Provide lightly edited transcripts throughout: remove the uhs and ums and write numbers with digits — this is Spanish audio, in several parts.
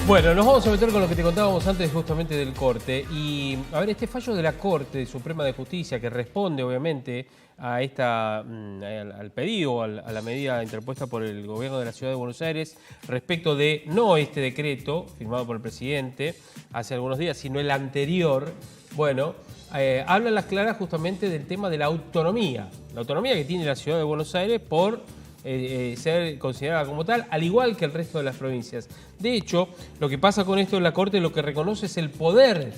Bueno, nos vamos a meter con lo que te contábamos antes justamente del corte. Y a ver, este fallo de la Corte Suprema de Justicia que responde obviamente a al pedido, a la medida interpuesta por el gobierno de la Ciudad de Buenos Aires respecto de no este decreto firmado por el presidente hace algunos días, sino el anterior. Bueno, habla en las claras justamente del tema de la autonomía que tiene la Ciudad de Buenos Aires por ser considerada como tal, al igual que el resto de las provincias. De hecho, lo que pasa con esto en la Corte, lo que reconoce es el poder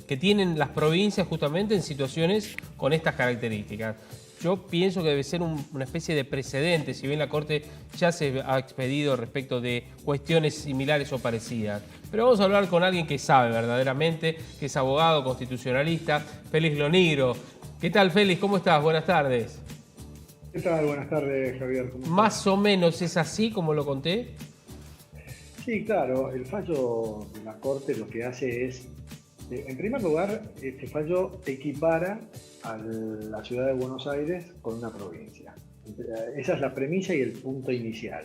que tienen las provincias justamente en situaciones con estas características. Yo pienso que debe ser una especie de precedente, si bien la Corte ya se ha expedido respecto de cuestiones similares o parecidas. Pero vamos a hablar con alguien que sabe verdaderamente, que es abogado, constitucionalista, Félix Lonigro. ¿Qué tal, Félix? ¿Cómo estás? Buenas tardes. ¿Qué tal? Buenas tardes, Javier. ¿Cómo estás? ¿Más o menos es así como lo conté? Sí, claro. El fallo de la Corte lo que hace es, en primer lugar, este fallo equipara a la Ciudad de Buenos Aires con una provincia. Esa es la premisa y el punto inicial.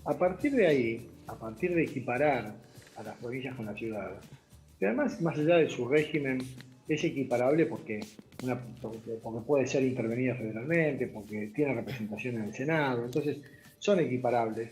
A partir de ahí, a partir de equiparar a las provincias con la ciudad, que además, más allá de su régimen, es equiparable porque puede ser intervenida federalmente, porque tiene representación en el Senado, entonces son equiparables.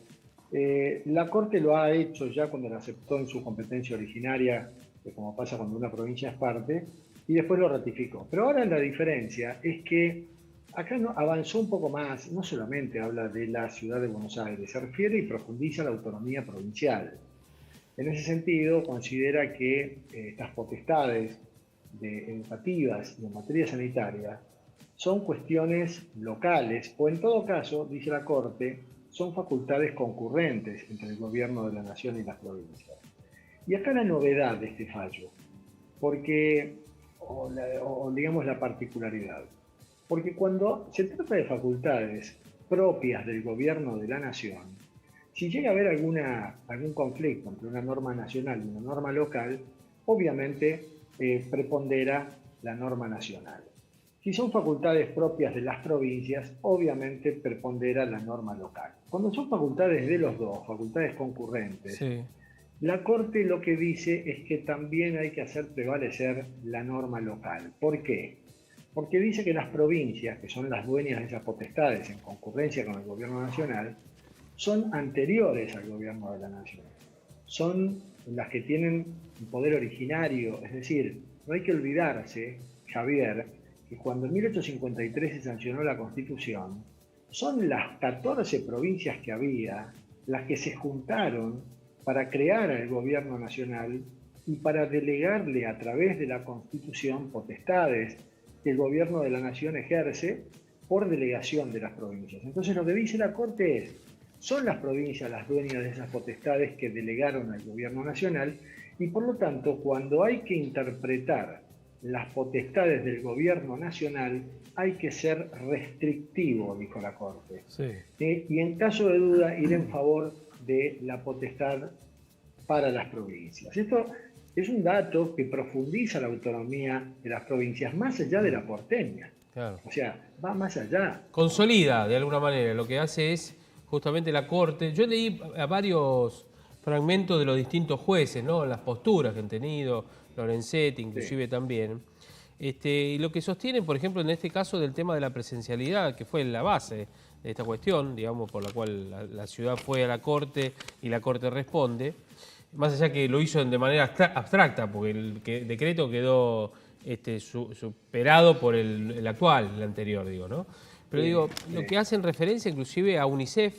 La Corte lo ha hecho ya cuando la aceptó en su competencia originaria, como pasa cuando una provincia es parte, y después lo ratificó. Pero ahora la diferencia es que acá avanzó un poco más, no solamente habla de la Ciudad de Buenos Aires, se refiere y profundiza la autonomía provincial. En ese sentido, considera que estas potestades educativas y en materia sanitaria son cuestiones locales o en todo caso, dice la Corte, son facultades concurrentes entre el gobierno de la nación y las provincias. Y acá la novedad de este fallo, porque, o digamos la particularidad, porque cuando se trata de facultades propias del gobierno de la nación, si llega a haber algún conflicto entre una norma nacional y una norma local, obviamente prepondera la norma nacional. Si son facultades propias de las provincias, obviamente prepondera la norma local. Cuando son facultades de los dos, facultades concurrentes, sí, la Corte lo que dice es que también hay que hacer prevalecer la norma local. ¿Por qué? Porque dice que las provincias, que son las dueñas de esas potestades en concurrencia con el gobierno nacional, son anteriores al gobierno de la nación. Son las que tienen un poder originario, es decir, no hay que olvidarse, Javier, que cuando en 1853 se sancionó la Constitución, son las 14 provincias que había las que se juntaron para crear al gobierno nacional y para delegarle a través de la Constitución potestades que el gobierno de la nación ejerce por delegación de las provincias. Entonces lo que dice la Corte es, son las provincias las dueñas de esas potestades que delegaron al gobierno nacional y por lo tanto cuando hay que interpretar las potestades del gobierno nacional hay que ser restrictivo, dijo la Corte. Sí. Y en caso de duda ir en favor de la potestad para las provincias. Esto es un dato que profundiza la autonomía de las provincias más allá de la porteña. Claro. O sea, va más allá. Consolida de alguna manera, lo que hace es justamente la Corte. Yo leí a varios fragmentos de los distintos jueces, ¿no? Las posturas que han tenido, Lorenzetti inclusive sí, también. Y lo que sostienen, por ejemplo, en este caso del tema de la presencialidad, que fue la base de esta cuestión, digamos, por la cual la ciudad fue a la Corte y la Corte responde, más allá que lo hizo de manera abstracta, porque el decreto quedó superado por el actual, el anterior, digo, ¿no? Pero digo, lo que hacen referencia inclusive a UNICEF,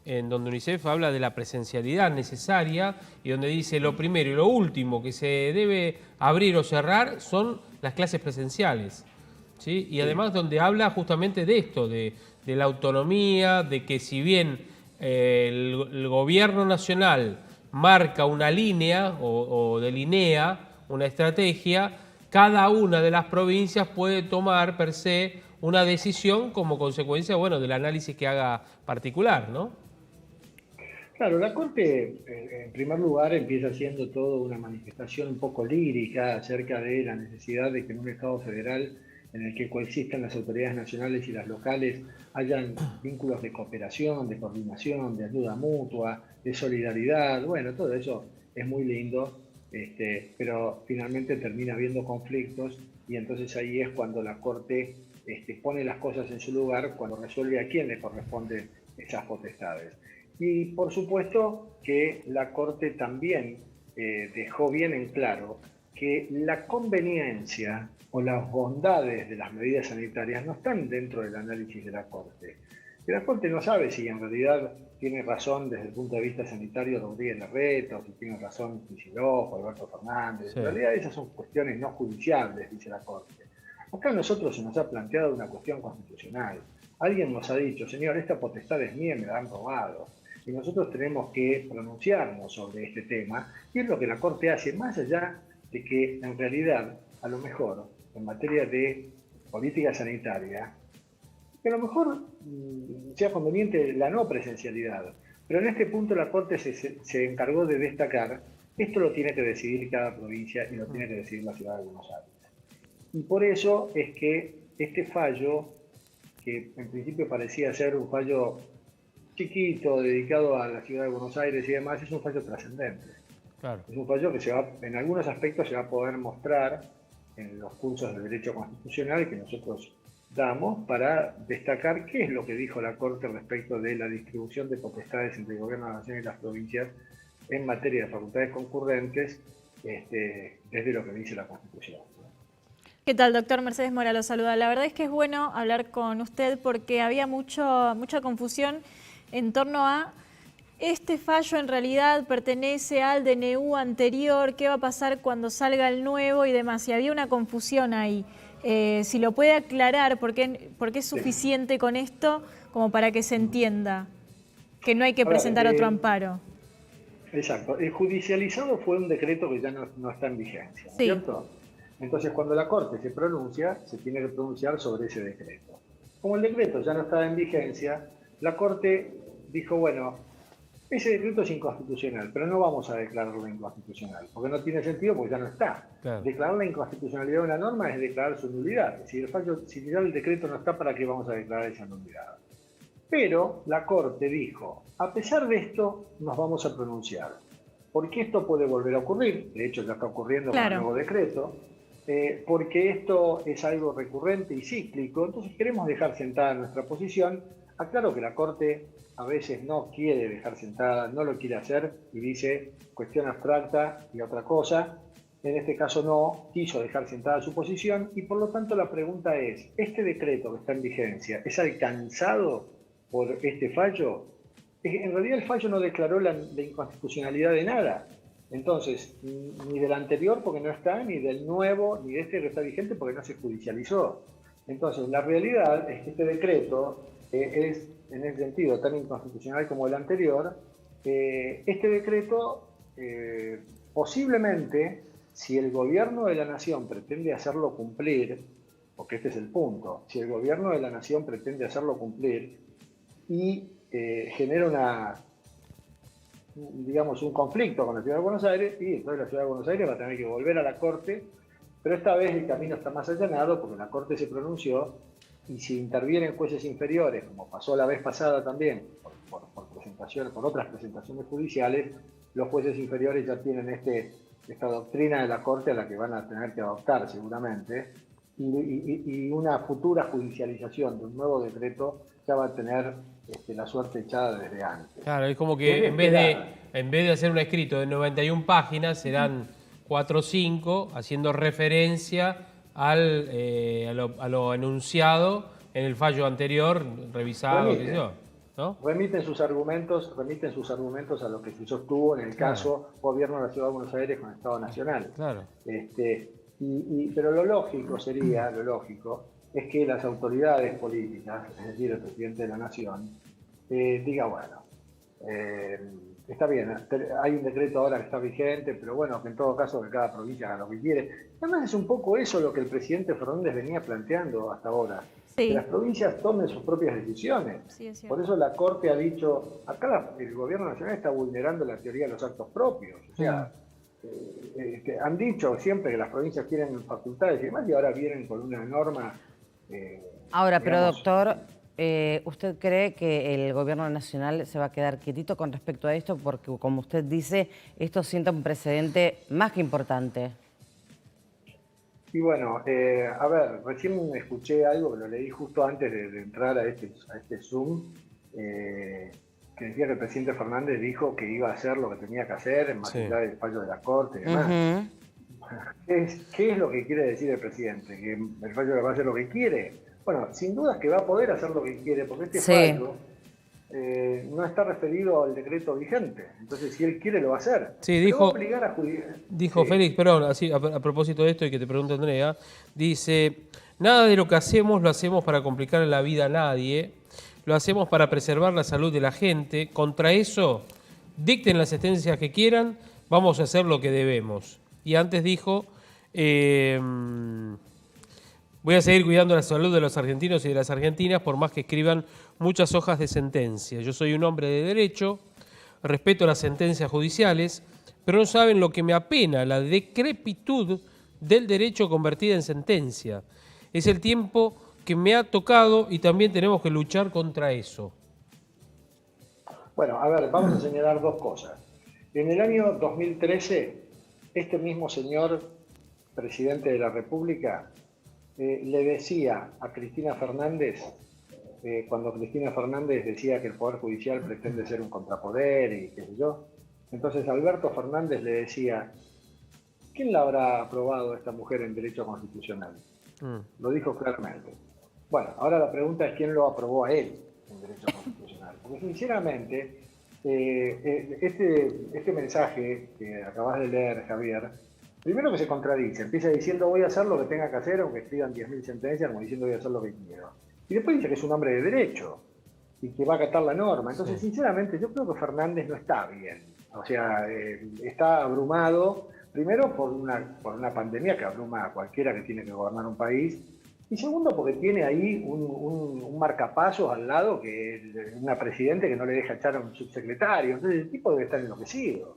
en donde UNICEF habla de la presencialidad necesaria y donde dice lo primero y lo último que se debe abrir o cerrar son las clases presenciales, ¿sí? Y además donde habla justamente de esto, de la autonomía, de que si bien el gobierno nacional marca una línea o delinea una estrategia, cada una de las provincias puede tomar per se una decisión como consecuencia, bueno, del análisis que haga particular, ¿no? Claro, la Corte, en primer lugar, empieza siendo todo una manifestación un poco lírica acerca de la necesidad de que en un Estado federal en el que coexistan las autoridades nacionales y las locales, hayan vínculos de cooperación, de coordinación, de ayuda mutua, de solidaridad. Bueno, todo eso es muy lindo, pero finalmente termina habiendo conflictos y entonces ahí es cuando la Corte pone las cosas en su lugar, cuando resuelve a quién le corresponden esas potestades. Y por supuesto que la Corte también dejó bien en claro que la conveniencia o las bondades de las medidas sanitarias no están dentro del análisis de la Corte. Que la Corte no sabe si en realidad tiene razón desde el punto de vista sanitario Rodríguez Larreta o si tiene razón Kicillof o Alberto Fernández. Sí. En realidad esas son cuestiones no judiciables, dice la Corte. Acá a nosotros se nos ha planteado una cuestión constitucional. Alguien nos ha dicho, señor, esta potestad es mía, me la han robado. Y nosotros tenemos que pronunciarnos sobre este tema, y es lo que la Corte hace, más allá de que en realidad, a lo mejor, en materia de política sanitaria, que a lo mejor sea conveniente la no presencialidad, pero en este punto la Corte se encargó de destacar, esto lo tiene que decidir cada provincia y lo tiene que decidir la Ciudad de Buenos Aires. Y por eso es que este fallo, que en principio parecía ser un fallo chiquito, dedicado a la Ciudad de Buenos Aires y demás, es un fallo trascendente. Claro. Es un fallo que en algunos aspectos se va a poder mostrar en los cursos de Derecho Constitucional que nosotros damos para destacar qué es lo que dijo la Corte respecto de la distribución de potestades entre el Gobierno de la Nación y las provincias en materia de facultades concurrentes, desde lo que dice la Constitución. ¿Qué tal, doctor? Mercedes Mora lo saluda. La verdad es que es bueno hablar con usted porque había mucha confusión en torno a este fallo en realidad pertenece al DNU anterior, qué va a pasar cuando salga el nuevo y demás. Y había una confusión ahí. Si lo puede aclarar, porque es suficiente con esto como para que se entienda que no hay que presentar otro amparo. Exacto. El judicializado fue un decreto que ya no está en vigencia, sí. ¿cierto? Entonces, cuando la Corte se pronuncia, se tiene que pronunciar sobre ese decreto. Como el decreto ya no estaba en vigencia, la Corte dijo, bueno, ese decreto es inconstitucional, pero no vamos a declararlo inconstitucional, porque no tiene sentido porque ya no está. Claro. Declarar la inconstitucionalidad de una norma es declarar su nulidad. Si ya el decreto no está, ¿para qué vamos a declarar esa nulidad? Pero la Corte dijo, a pesar de esto, nos vamos a pronunciar, porque esto puede volver a ocurrir, de hecho ya está ocurriendo con el nuevo decreto, porque esto es algo recurrente y cíclico, entonces queremos dejar sentada nuestra posición. Aclaro que la Corte a veces no quiere dejar sentada, no lo quiere hacer y dice cuestión abstracta y otra cosa. En este caso no quiso dejar sentada su posición y por lo tanto la pregunta es, ¿este decreto que está en vigencia es alcanzado por este fallo? En realidad el fallo no declaró la inconstitucionalidad de nada. Entonces, ni del anterior porque no está, ni del nuevo, ni de este que está vigente porque no se judicializó. Entonces, la realidad es que este decreto es, en ese sentido, tan inconstitucional como el anterior. Este decreto, posiblemente, si el Gobierno de la Nación pretende hacerlo cumplir, porque este es el punto, si el Gobierno de la Nación pretende hacerlo cumplir y genera un conflicto con la Ciudad de Buenos Aires, y entonces la Ciudad de Buenos Aires va a tener que volver a la Corte, pero esta vez el camino está más allanado porque la Corte se pronunció y si intervienen jueces inferiores, como pasó la vez pasada también, por otras presentaciones judiciales, los jueces inferiores ya tienen esta doctrina de la Corte a la que van a tener que adoptar seguramente, y una futura judicialización de un nuevo decreto ya va a tener la suerte echada desde antes. Claro, es como que en vez de hacer un escrito de 91 páginas, serán 4 o 5, haciendo referencia a lo enunciado en el fallo anterior, revisado, qué sé yo, ¿no? Remiten sus argumentos a lo que se sostuvo en el caso Gobierno de la Ciudad de Buenos Aires con Estado Nacional. Claro. Pero lo lógico es que las autoridades políticas, es decir, el presidente de la Nación, diga, bueno, está bien, hay un decreto ahora que está vigente, pero bueno, que en todo caso que cada provincia haga lo que quiere. Además es un poco eso lo que el presidente Fernández venía planteando hasta ahora, que las provincias tomen sus propias decisiones. Sí, es por eso la Corte ha dicho, acá el Gobierno Nacional está vulnerando la teoría de los actos propios, o sea, han dicho siempre que las provincias quieren facultades y demás, y ahora vienen con una norma. Ahora, pero digamos, doctor, ¿usted cree que el gobierno nacional se va a quedar quietito con respecto a esto? Porque, como usted dice, esto sienta un precedente más que importante. Y bueno, a ver, recién escuché algo que lo leí justo antes de entrar a este Zoom, que decía que el presidente Fernández dijo que iba a hacer lo que tenía que hacer en materia del fallo de la Corte y demás. ¿Qué es lo que quiere decir el presidente? ¿Que el fallo va a hacer lo que quiere? Bueno, sin duda es que va a poder hacer lo que quiere, porque este fallo no está referido al decreto vigente. Entonces, si él quiere, lo va a hacer. Sí, dijo Félix, perdón, así, a propósito de esto y que te pregunta Andrea, dice, nada de lo que hacemos lo hacemos para complicar la vida a nadie, lo hacemos para preservar la salud de la gente. Contra eso, dicten las sentencias que quieran, vamos a hacer lo que debemos. Y antes dijo, voy a seguir cuidando la salud de los argentinos y de las argentinas por más que escriban muchas hojas de sentencia. Yo soy un hombre de derecho, respeto las sentencias judiciales, pero no saben lo que me apena, la decrepitud del derecho convertida en sentencia. Es el tiempo que me ha tocado y también tenemos que luchar contra eso. Bueno, a ver, vamos a señalar dos cosas. En el año 2013, este mismo señor, presidente de la República, le decía a Cristina Fernández, cuando Cristina Fernández decía que el Poder Judicial pretende ser un contrapoder y qué sé yo, entonces Alberto Fernández le decía, ¿quién la habrá aprobado a esta mujer en derecho constitucional? Lo dijo claramente. Bueno, ahora la pregunta es quién lo aprobó a él en derecho constitucional. Porque sinceramente, este mensaje que acabas de leer, Javier, primero que se contradice, empieza diciendo voy a hacer lo que tenga que hacer, aunque escriban 10.000 sentencias, como diciendo voy a hacer lo que quiero. Y después dice que es un hombre de derecho y que va a acatar la norma. Entonces, sinceramente, yo creo que Fernández no está bien. O sea, está abrumado, primero por una pandemia que abruma a cualquiera que tiene que gobernar un país, y segundo porque tiene ahí un marcapasos al lado, que es una presidente que no le deja echar a un subsecretario. Entonces, el tipo debe estar enloquecido.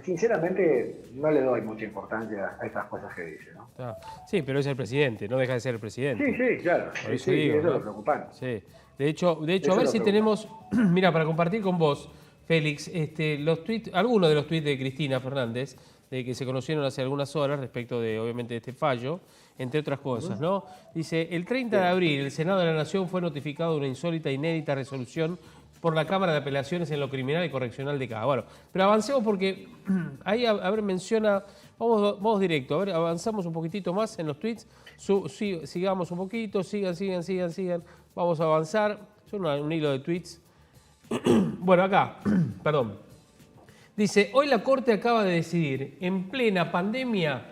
Sinceramente, no le doy mucha importancia a estas cosas que dice, ¿no? Sí, pero es el presidente, no deja de ser el presidente. Sí, claro. Por eso digo, eso ¿no? es lo preocupante. Sí. De hecho, a ver si tenemos, mira, para compartir con vos, Félix, los tweets, algunos de los tweets de Cristina Fernández, de que se conocieron hace algunas horas respecto de, obviamente, de este fallo, entre otras cosas, ¿no? Dice, el 30 de abril, el Senado de la Nación fue notificado de una insólita e inédita resolución por la Cámara de Apelaciones en lo Criminal y Correccional de CAA. Bueno, pero avancemos porque ahí, a ver, menciona, vamos directo, a ver, avanzamos un poquitito más en los tweets, sigamos un poquito, sigan, vamos a avanzar, son un hilo de tweets. Bueno, acá, perdón, dice, hoy la Corte acaba de decidir, en plena pandemia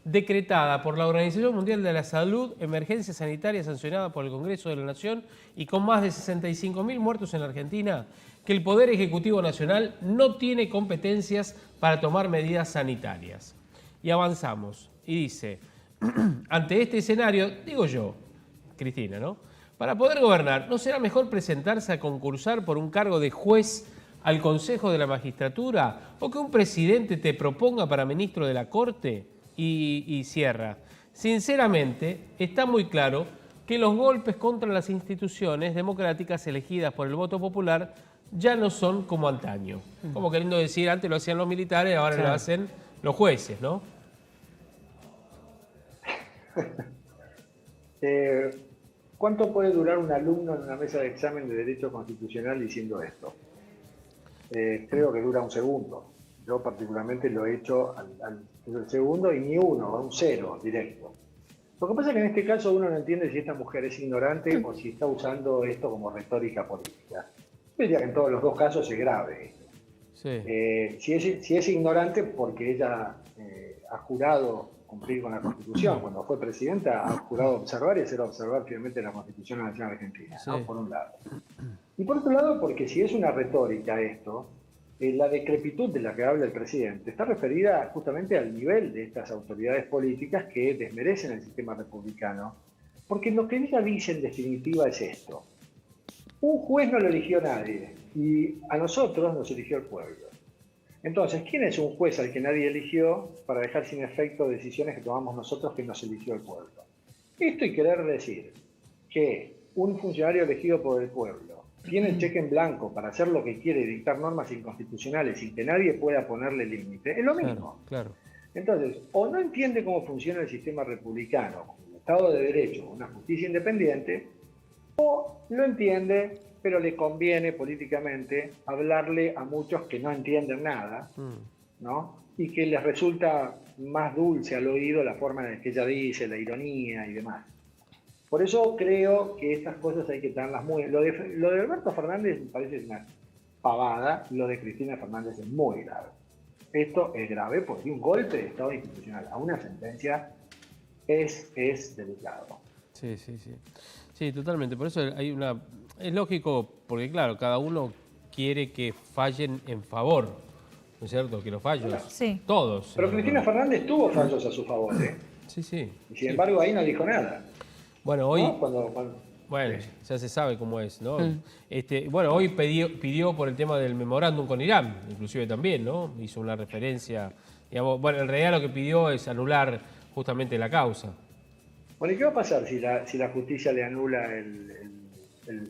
decretada por la Organización Mundial de la Salud, emergencia sanitaria sancionada por el Congreso de la Nación y con más de 65.000 muertos en la Argentina, que el Poder Ejecutivo Nacional no tiene competencias para tomar medidas sanitarias. Y avanzamos. Y dice, ante este escenario, digo yo, Cristina, ¿no? Para poder gobernar, ¿no será mejor presentarse a concursar por un cargo de juez al Consejo de la Magistratura o que un presidente te proponga para ministro de la Corte? Y cierra. Sinceramente, está muy claro que los golpes contra las instituciones democráticas elegidas por el voto popular ya no son como antaño. Como queriendo decir, antes lo hacían los militares, ahora lo hacen los jueces, ¿no? ¿Cuánto puede durar un alumno en una mesa de examen de Derecho Constitucional diciendo esto? Creo que dura un segundo. Yo particularmente lo he hecho al segundo y ni uno, a un cero directo. Lo que pasa es que en este caso uno no entiende si esta mujer es ignorante o si está usando esto como retórica política. Yo diría que en todos los dos casos es grave esto. Sí. Si es ignorante porque ella ha jurado cumplir con la Constitución. Cuando fue presidenta ha jurado observar y hacer observar finalmente la Constitución Nacional Argentina, ¿no? Por un lado. Y por otro lado, porque si es una retórica esto, la decrepitud de la que habla el presidente está referida justamente al nivel de estas autoridades políticas que desmerecen el sistema republicano, porque lo que ella dice en definitiva es esto. Un juez no lo eligió nadie y a nosotros nos eligió el pueblo. Entonces, ¿quién es un juez al que nadie eligió para dejar sin efecto decisiones que tomamos nosotros que nos eligió el pueblo? Esto y querer decir que un funcionario elegido por el pueblo tiene el cheque en blanco para hacer lo que quiere y dictar normas inconstitucionales sin que nadie pueda ponerle límite, es lo mismo. Claro. Entonces, o no entiende cómo funciona el sistema republicano, un Estado de Derecho, una justicia independiente, o lo entiende, pero le conviene políticamente hablarle a muchos que no entienden nada, ¿no? Y que les resulta más dulce al oído la forma en que ella dice, la ironía y demás. Por eso creo que estas cosas hay que tenerlas muy... Lo de Alberto Fernández me parece una pavada, lo de Cristina Fernández es muy grave. Esto es grave porque un golpe de Estado institucional a una sentencia es delicado. Sí. Sí, totalmente. Por eso hay una... Es lógico, porque claro, cada uno quiere que fallen en favor, ¿no es cierto? Que los fallos, sí, todos. Pero Cristina Fernández tuvo fallos a su favor, ¿eh? Sí. Y sin embargo ahí no dijo nada. Bueno, hoy... ¿No? Bueno, ya se sabe cómo es, ¿no? Bueno, hoy pidió por el tema del memorándum con Irán, inclusive también, ¿no? Hizo una referencia, digamos, bueno, en realidad lo que pidió es anular justamente la causa. Bueno, ¿y qué va a pasar si la justicia le anula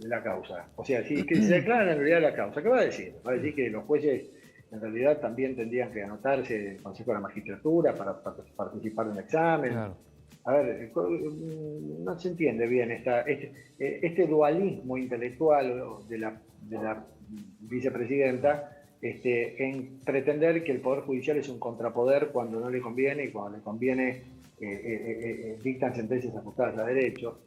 la causa? O sea, si que se declara la nulidad de la causa, ¿qué va a decir? Va a decir que los jueces en realidad también tendrían que anotarse en el Consejo de la Magistratura para participar en el examen. Claro. A ver, no se entiende bien este dualismo intelectual de la vicepresidenta en pretender que el Poder Judicial es un contrapoder cuando no le conviene y cuando le conviene dictan sentencias ajustadas a derecho.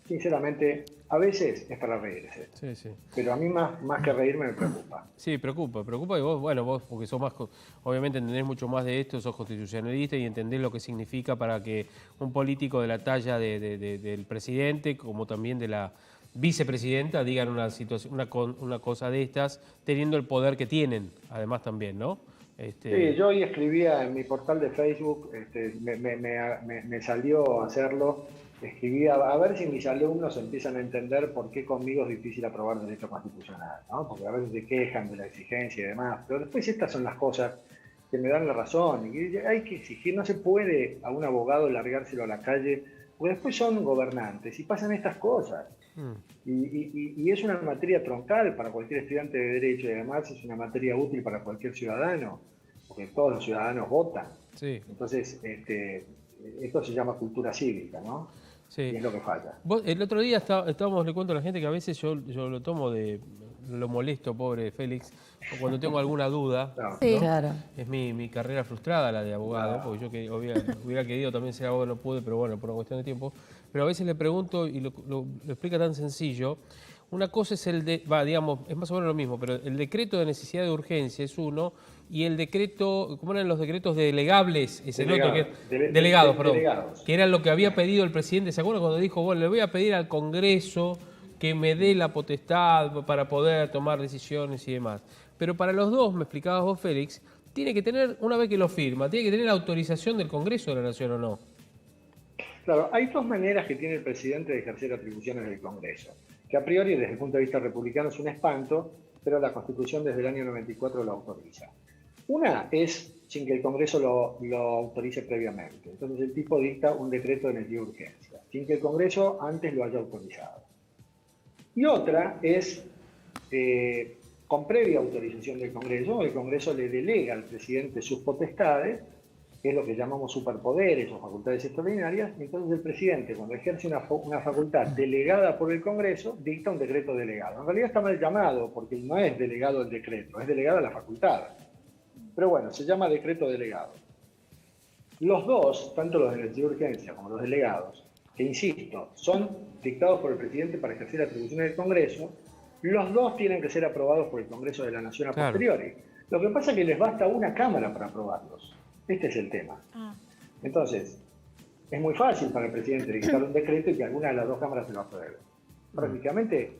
Sinceramente, a veces es para reírse. Sí. Pero a mí más que reírme me preocupa. Sí, preocupa. Y vos, porque sos más, obviamente entendés mucho más de esto, sos constitucionalista y entendés lo que significa para que un político de la talla del presidente, como también de la vicepresidenta, digan una cosa de estas, teniendo el poder que tienen, además también, ¿no? Sí, yo hoy escribía en mi portal de Facebook, me salió hacerlo. Escribía a ver si mis alumnos empiezan a entender por qué conmigo es difícil aprobar derecho constitucional, ¿no? Porque a veces se quejan de la exigencia y demás, pero después estas son las cosas que me dan la razón. Y hay que exigir, no se puede a un abogado largárselo a la calle, porque después son gobernantes y pasan estas cosas. Y es una materia troncal para cualquier estudiante de derecho y además es una materia útil para cualquier ciudadano, porque todos los ciudadanos votan. Sí. Entonces, esto se llama cultura cívica, ¿no? Sí. Y es lo que falta. El otro día estábamos, le cuento a la gente que a veces yo lo tomo lo molesto, pobre Félix, cuando tengo alguna duda. Claro. Sí. ¿no? Claro. Es mi carrera frustrada la de abogado, porque yo hubiera querido también ser abogado, no pude, pero bueno, por una cuestión de tiempo. Pero a veces le pregunto y lo explica tan sencillo. Una cosa es digamos, es más o menos lo mismo, pero el decreto de necesidad de urgencia es uno y el decreto, ¿cómo eran los decretos delegables? Es el otro, delegados, que era lo que había pedido el presidente. ¿Se acuerdan cuando dijo, bueno, le voy a pedir al Congreso que me dé la potestad para poder tomar decisiones y demás? Pero para los dos, me explicabas vos, Félix, tiene que tener, una vez que lo firma, tiene que tener la autorización del Congreso de la Nación o no. Claro, hay dos maneras que tiene el presidente de ejercer atribuciones del Congreso, que a priori desde el punto de vista republicano es un espanto, pero la Constitución desde el año 94 lo autoriza. Una es sin que el Congreso lo autorice previamente. Entonces el tipo dicta un decreto de necesidad de urgencia, sin que el Congreso antes lo haya autorizado. Y otra es con previa autorización del Congreso, el Congreso le delega al presidente sus potestades, que es lo que llamamos superpoderes o facultades extraordinarias, y entonces el presidente, cuando ejerce una facultad delegada por el Congreso, dicta un decreto delegado. En realidad está mal llamado, porque no es delegado el decreto, es delegada la facultad. Pero bueno, se llama decreto delegado. Los dos, tanto los de necesidad de urgencia como los delegados, que insisto, son dictados por el presidente para ejercer atribuciones del Congreso, los dos tienen que ser aprobados por el Congreso de la Nación a posteriori. Lo que pasa es que les basta una Cámara para aprobarlos. Este es el tema. Entonces, es muy fácil para el presidente dictar un decreto y que alguna de las dos cámaras se lo apruebe. Prácticamente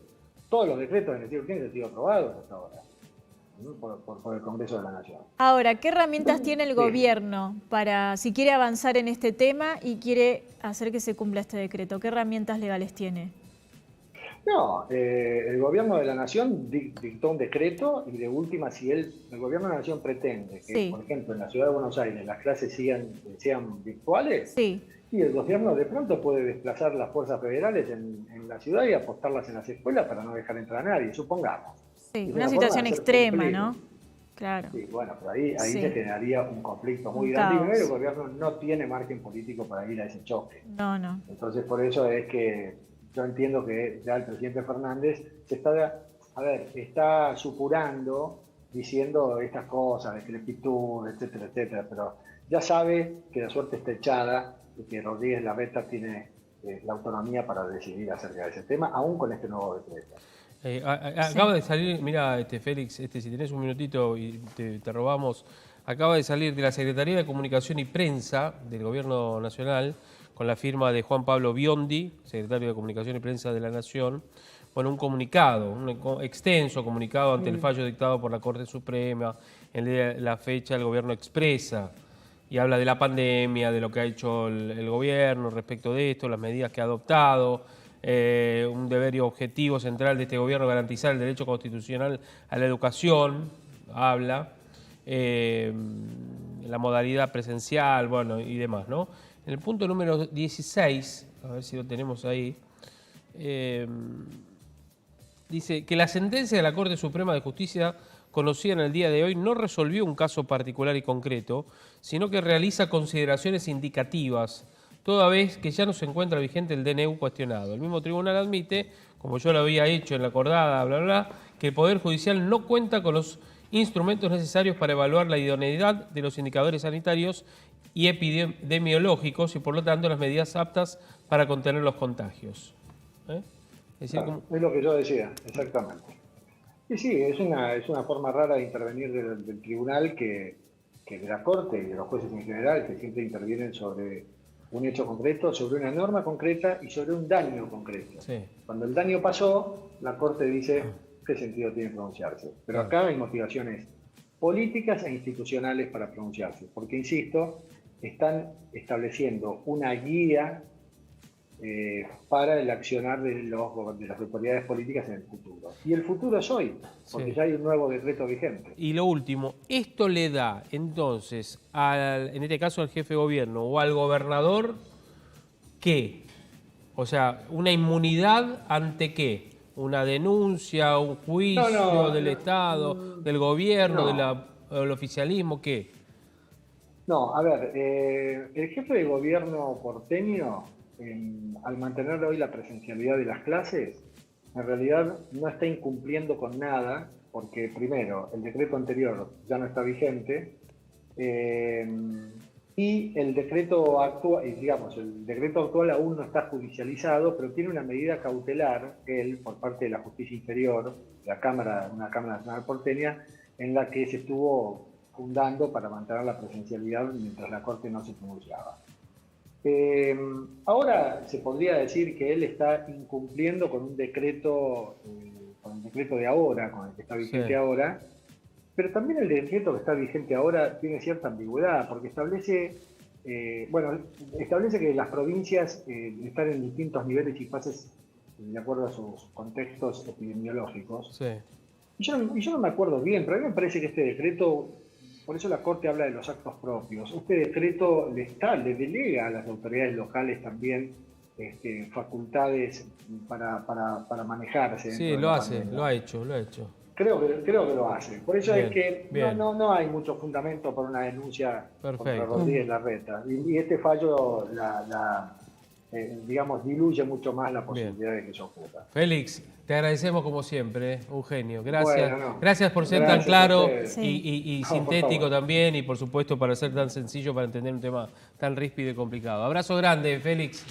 todos los decretos de necesidad de urgencia han sido aprobados hasta ahora, ¿no? por el Congreso de la Nación. Ahora, ¿qué herramientas tiene el gobierno para, si quiere avanzar en este tema y quiere hacer que se cumpla este decreto? ¿Qué herramientas legales tiene? No, el gobierno de la nación dictó un decreto y de última, si el gobierno de la nación pretende que, Sí. por ejemplo, en la ciudad de Buenos Aires las clases sean virtuales, Sí, y el gobierno de pronto puede desplazar las fuerzas federales en la ciudad y apostarlas en las escuelas para no dejar entrar a nadie, supongamos. sí, Es una forma de situación hacer extrema, cumplir. ¿no? Claro. Sí, bueno, pero ahí Sí. se generaría un conflicto muy Un grande. Y caos. primero, el gobierno no tiene margen político para ir a ese choque. No. Entonces, por eso es que yo entiendo que ya el presidente Fernández está supurando, diciendo estas cosas, decrepitud, etcétera, etcétera, pero ya sabe que la suerte está echada y que Rodríguez Larreta tiene la autonomía para decidir acerca de ese tema, aún con este nuevo decreto. Acaba de salir, mira, Félix, si tenés un minutito y te robamos, acaba de salir de la Secretaría de Comunicación y Prensa del Gobierno Nacional, con la firma de Juan Pablo Biondi, secretario de Comunicación y Prensa de la Nación, bueno, un comunicado, un extenso comunicado ante el fallo dictado por la Corte Suprema. En la fecha el gobierno expresa y habla de la pandemia, de lo que ha hecho el gobierno respecto de esto, las medidas que ha adoptado. Un deber y objetivo central de este gobierno garantizar el derecho constitucional a la educación, habla, la modalidad presencial, bueno, y demás, ¿no? En el punto número 16, a ver si lo tenemos ahí, dice que la sentencia de la Corte Suprema de Justicia conocida en el día de hoy no resolvió un caso particular y concreto, sino que realiza consideraciones indicativas, toda vez que ya no se encuentra vigente el DNU cuestionado. El mismo tribunal admite, como yo lo había hecho en la acordada, bla, bla, bla, que el Poder Judicial no cuenta con los instrumentos necesarios para evaluar la idoneidad de los indicadores sanitarios y epidemiológicos y, por lo tanto, las medidas aptas para contener los contagios. Es decir, Claro, es lo que yo decía, exactamente. Y sí, es una forma rara de intervenir del tribunal que de la Corte y de los jueces en general, que siempre intervienen sobre un hecho concreto, sobre una norma concreta y sobre un daño concreto. Sí. Cuando el daño pasó, la Corte dice qué sentido tiene pronunciarse. Pero acá hay motivaciones políticas e institucionales para pronunciarse, porque, insisto, están estableciendo una guía para el accionar de las autoridades políticas en el futuro. Y el futuro es hoy, porque Sí. ya hay un nuevo decreto vigente. Y lo último, esto le da entonces, en este caso al jefe de gobierno o al gobernador, ¿qué? O sea, ¿una inmunidad ante qué? ¿Una denuncia, un juicio del Estado, del gobierno, del oficialismo, qué? No, a ver, el jefe de gobierno porteño, al mantener hoy la presencialidad de las clases, en realidad no está incumpliendo con nada, porque primero, el decreto anterior ya no está vigente, y el decreto actual, el decreto actual aún no está judicializado, pero tiene una medida cautelar, por parte de la Justicia Inferior, una Cámara Nacional porteña, en la que se estuvo fundando para mantener la presencialidad mientras la Corte no se pronunciaba. Ahora se podría decir que él está incumpliendo con un decreto, con el decreto de ahora, con el que está vigente ahora, pero también el decreto que está vigente ahora tiene cierta ambigüedad, porque establece que las provincias están en distintos niveles y fases de acuerdo a sus contextos epidemiológicos. Sí. Y yo no me acuerdo bien, pero a mí me parece que este decreto, por eso la Corte habla de los actos propios, este decreto le delega a las autoridades locales también facultades para manejarse. Sí, lo hace, lo ha hecho. Creo que lo hace. Por eso Bien, es que no hay mucho fundamento para una denuncia contra Rodríguez Larreta. Y este fallo diluye mucho más la posibilidad de que eso ocurra. Félix, te agradecemos como siempre, un genio. Gracias. Bueno, Gracias por ser gracias tan claro a ustedes. y No, sintético también, y por supuesto para ser tan sencillo para entender un tema tan ríspido y complicado. Abrazo grande, Félix.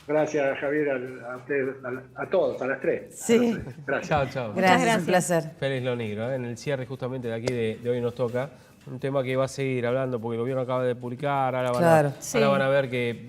Gracias, Javier, a ustedes, a todos, a las tres. Sí. Gracias. Chao, chao. Gracias, un placer. Félix Lonigro, en el cierre justamente de aquí de hoy nos toca. Un tema que va a seguir hablando porque el gobierno acaba de publicar, ahora van a ver que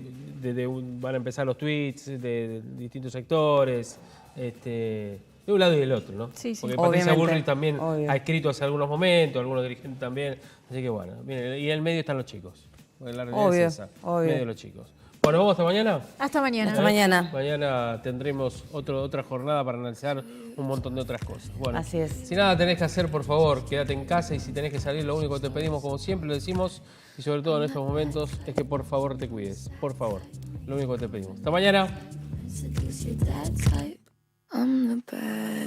van a empezar los tweets de distintos sectores, de un lado y del otro, ¿no? Sí, sí. Porque Patricia Obviamente, Bullrich también obvio. ha escrito hace algunos momentos, algunos dirigentes también, así que bueno, miren, y en el medio están los chicos, porque la realidad Obvio, es esa, obvio. en medio de los chicos. Bueno, ¿vamos hasta mañana? Hasta mañana. Hasta mañana. Mañana tendremos otra jornada para analizar un montón de otras cosas. Bueno, Así es. Si nada tenés que hacer, por favor, quédate en casa, y si tenés que salir, lo único que te pedimos, como siempre lo decimos, y sobre todo en estos momentos, es que por favor te cuides. Por favor. Lo único que te pedimos. Hasta mañana. Seduce your dad type.